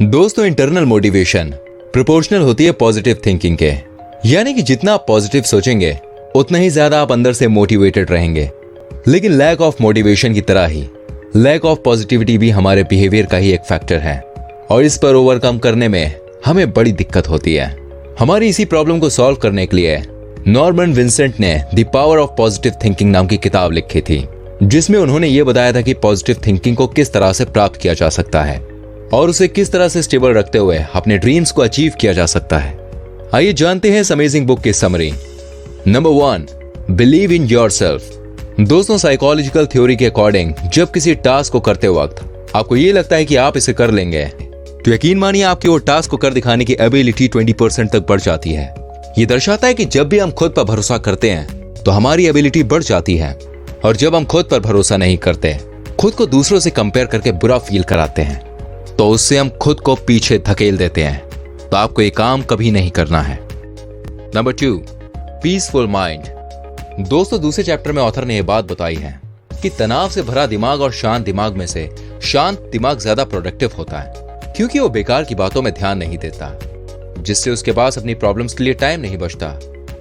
दोस्तों, internal motivation proportional होती है पॉजिटिव थिंकिंग के, यानी कि जितना आप पॉजिटिव सोचेंगे उतना ही ज्यादा आप अंदर से मोटिवेटेड रहेंगे। लेकिन लैक ऑफ मोटिवेशन की तरह ही लैक ऑफ पॉजिटिविटी भी हमारे बिहेवियर का ही एक फैक्टर है और इस पर ओवरकम करने में हमें बड़ी दिक्कत होती है। हमारी इसी प्रॉब्लम को सॉल्व करने के लिए नॉर्मन विंसेंट ने the power of positive thinking नाम की किताब लिखी थी, जिसमें उन्होंने ये बताया था कि पॉजिटिव थिंकिंग को किस तरह से प्राप्त किया जा सकता है और उसे किस तरह से स्टेबल रखते हुए अपने ड्रीम्स को अचीव किया जा सकता है। आइए जानते हैं इस अमेजिंग बुक की summary. Number 1, believe in yourself. दोस्तों, साइकोलॉजिकल थ्योरी के अकॉर्डिंग जब किसी टास्क को करते वक्त आपको ये लगता है कि आप इसे कर लेंगे, तो यकीन मानिए आपकी वो टास्क को कर दिखाने की एबिलिटी 20% तक बढ़ जाती है। ये दर्शाता है कि जब भी हम खुद पर भरोसा करते हैं तो हमारी एबिलिटी बढ़ जाती है, और जब हम खुद पर भरोसा नहीं करते, खुद को दूसरों से कंपेयर करके बुरा फील कराते हैं, तो उससे हम खुद को पीछे धकेल देते हैं। तो आपको ये काम कभी नहीं करना है। Number 2, peaceful mind. दोस्तों, दूसरे चैप्टर में ऑथर ने यह बात बताई है कि तनाव से भरा दिमाग और शांत दिमाग में से शांत दिमाग ज्यादा प्रोडक्टिव होता है, क्योंकि वो बेकार की बातों में ध्यान नहीं देता, जिससे उसके पास अपनी प्रॉब्लम्स के लिए टाइम नहीं बचता।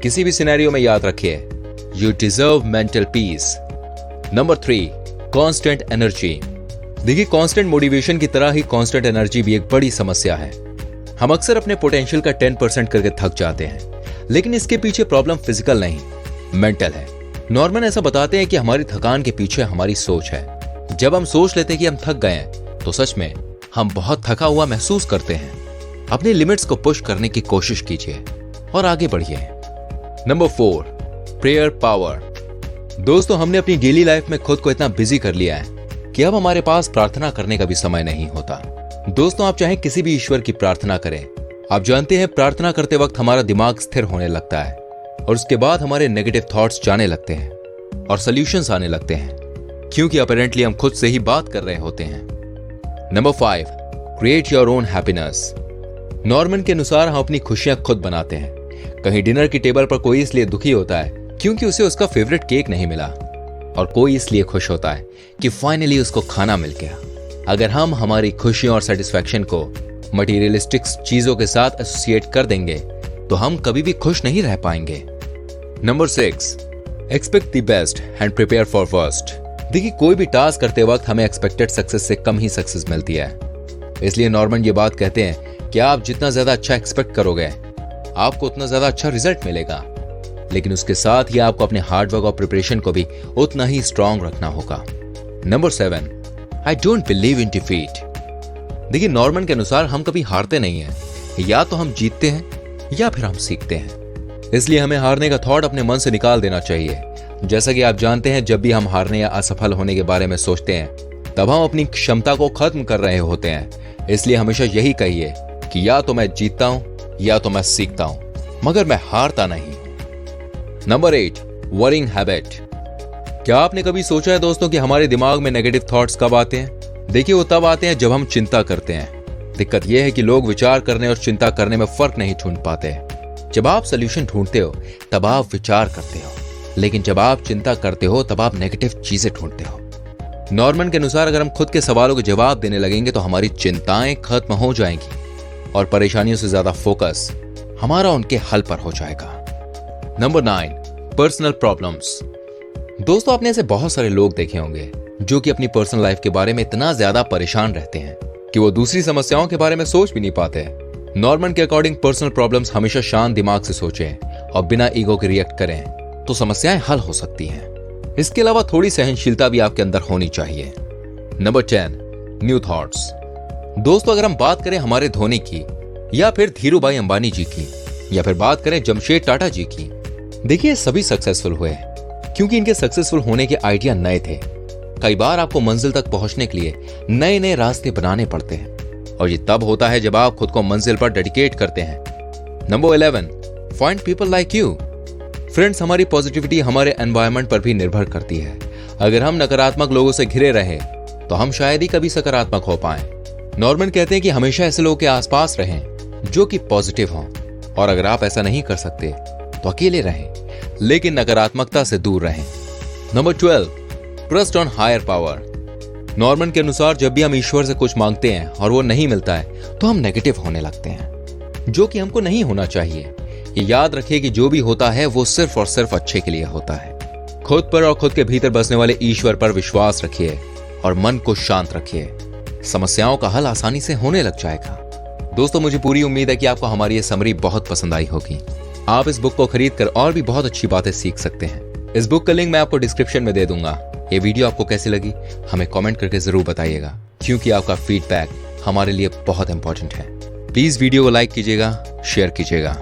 किसी भी सिनेरियो में याद रखिए, you deserve mental peace. Number 3, constant energy. देखिए, कांस्टेंट मोटिवेशन की तरह ही कांस्टेंट एनर्जी भी एक बड़ी समस्या है। हम अक्सर अपने पोटेंशियल का 10% करके थक जाते हैं, लेकिन इसके पीछे प्रॉब्लम फिजिकल नहीं, मेंटल है। नॉर्मन ऐसा बताते हैं कि हमारी थकान के पीछे हमारी सोच है। जब हम सोच लेते हैं कि हम थक गए हैं, तो सच में हम बहुत थका हुआ महसूस करते हैं। अपने लिमिट्स को पुश करने की कोशिश कीजिए और आगे बढ़िए। Number 4, prayer power. दोस्तों, हमने अपनी डेली लाइफ में खुद को इतना बिजी कर लिया है कि अब हमारे पास प्रार्थना करने का भी समय नहीं होता। दोस्तों, आप चाहे किसी भी ईश्वर की प्रार्थना करें, आप जानते हैं प्रार्थना करते वक्त हमारा दिमाग स्थिर होने लगता है और उसके बाद हमारे नेगेटिव थॉट्स जाने लगते हैं और सॉल्यूशंस आने लगते हैं, क्योंकि अपैरेंटली हम खुद से ही बात कर रहे होते हैं। Number 5, create your own happiness. Norman के अनुसार हम अपनी खुशियां खुद बनाते हैं। कहीं डिनर की टेबल पर कोई इसलिए दुखी होता है क्योंकि उसे उसका फेवरेट केक नहीं मिला, और कोई इसलिए खुश होता है कि फाइनली उसको खाना मिल गया। अगर हम हमारी खुशियों और सेटिस्फैक्शन को मटेरियलिस्टिक चीजों के साथ एसोसिएट कर देंगे, तो हम कभी भी खुश नहीं रह पाएंगे। Number 6, expect the best and prepare for worst. देखिए, कोई भी टास्क करते वक्त हमें एक्सपेक्टेड सक्सेस से कम ही सक्सेस मिलती है। इसलिए नॉर्मन ये बात कहते हैं कि आप जितना ज्यादा अच्छा एक्सपेक्ट करोगे, आपको उतना ज्यादा अच्छा रिजल्ट मिलेगा, लेकिन उसके साथ ही आपको अपने हार्डवर्क और प्रिपरेशन को भी उतना ही स्ट्रांग रखना होगा। Number 7, I don't believe in defeat. देखिए, नॉर्मन के अनुसार हम कभी हारते नहीं हैं, या तो हम जीतते हैं या फिर हम सीखते हैं। इसलिए हमें हारने का थॉट अपने मन से निकाल देना चाहिए। जैसा कि आप जानते हैं, जब भी हम हारने या असफल होने के बारे में सोचते हैं, तब हम अपनी क्षमता को खत्म कर रहे होते हैं। इसलिए हमेशा यही कहिए कि या तो मैं जीतता हूं या तो मैं सीखता हूं, मगर मैं हारता नहीं। Number 8, worrying habit. क्या आपने कभी सोचा है दोस्तों कि हमारे दिमाग में नेगेटिव थॉट्स कब आते हैं? देखिए, वो तब आते हैं जब हम चिंता करते हैं। दिक्कत यह है कि लोग विचार करने और चिंता करने में फर्क नहीं ढूंढ पाते। जब आप सोल्यूशन ढूंढते हो तब आप विचार करते हो, लेकिन जब आप चिंता करते हो तब आप नेगेटिव चीजें ढूंढते हो। नॉर्मन के अनुसार अगर हम खुद के सवालों के जवाब देने लगेंगे तो हमारी चिंताएं खत्म हो जाएंगी और परेशानियों से ज्यादा फोकस हमारा उनके हल पर हो जाएगा। Number 9, personal problems. दोस्तों, आपने ऐसे बहुत सारे लोग देखे होंगे जो कि अपनी पर्सनल लाइफ के बारे में इतना ज्यादा परेशान रहते हैं कि वो दूसरी समस्याओं के बारे में सोच भी नहीं पाते। नॉर्मन के अकॉर्डिंग पर्सनल प्रॉब्लम्स हमेशा शांत दिमाग से सोचें और बिना ईगो के रिएक्ट करें तो समस्याएं हल हो सकती हैं। इसके अलावा थोड़ी सहनशीलता भी आपके अंदर होनी चाहिए। Number 10, new thoughts. दोस्तों, अगर हम बात करें हमारे धोनी की, या फिर धीरूभाई अंबानी जी की, या फिर बात करें जमशेद टाटा जी की, देखिए सभी सक्सेसफुल हुए क्योंकि इनके सक्सेसफुल होने के आइडिया नए थे। कई बार आपको मंजिल तक पहुंचने के लिए नए नए रास्ते बनाने पड़ते हैं, और ये तब होता है जब आप खुद को मंजिल पर डेडिकेट करते हैं। Number 11, find people like you. Friends, हमारी पॉजिटिविटी हमारे एनवायरनमेंट पर भी निर्भर करती है। अगर हम नकारात्मक लोगों से घिरे रहे तो हम शायद ही कभी सकारात्मक हो पाए। नॉर्मन कहते हैं कि हमेशा ऐसे लोगों के आसपास रहें जो कि पॉजिटिव हों, और अगर आप ऐसा नहीं कर सकते तो अकेले रहें, लेकिन नकारात्मकता से दूर रहें। Number 12, trust on higher power. Norman के अनुसार जब भी हम ईश्वर से कुछ मांगते हैं और वो नहीं मिलता है तो हम नेगेटिव होने लगते हैं, जो कि हमको नहीं होना चाहिए। ये याद रखिए कि जो भी होता है वो सिर्फ और सिर्फ अच्छे के लिए होता है। खुद पर और खुद के भीतर बसने वाले ईश्वर पर विश्वास रखिए और मन को शांत रखिए। समस्याओं का हल आसानी से होने लग जाएगा। दोस्तों, मुझे पूरी उम्मीद है कि आपको हमारी ये समरी बहुत पसंद आई होगी। आप इस बुक को खरीद कर और भी बहुत अच्छी बातें सीख सकते हैं। इस बुक का लिंक मैं आपको डिस्क्रिप्शन में दे दूंगा। ये वीडियो आपको कैसी लगी हमें कमेंट करके जरूर बताइएगा, क्योंकि आपका फीडबैक हमारे लिए बहुत इंपॉर्टेंट है। प्लीज वीडियो को लाइक कीजिएगा, शेयर कीजिएगा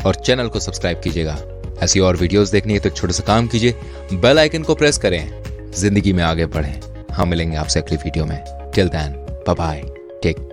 और चैनल को सब्सक्राइब कीजिएगा। ऐसी और वीडियोस देखनी है तो छोटा सा काम कीजिए, बेल आइकन को प्रेस करें। जिंदगी में आगे बढ़ें। हम मिलेंगे आपसे अगली वीडियो में। Till then, bye bye, take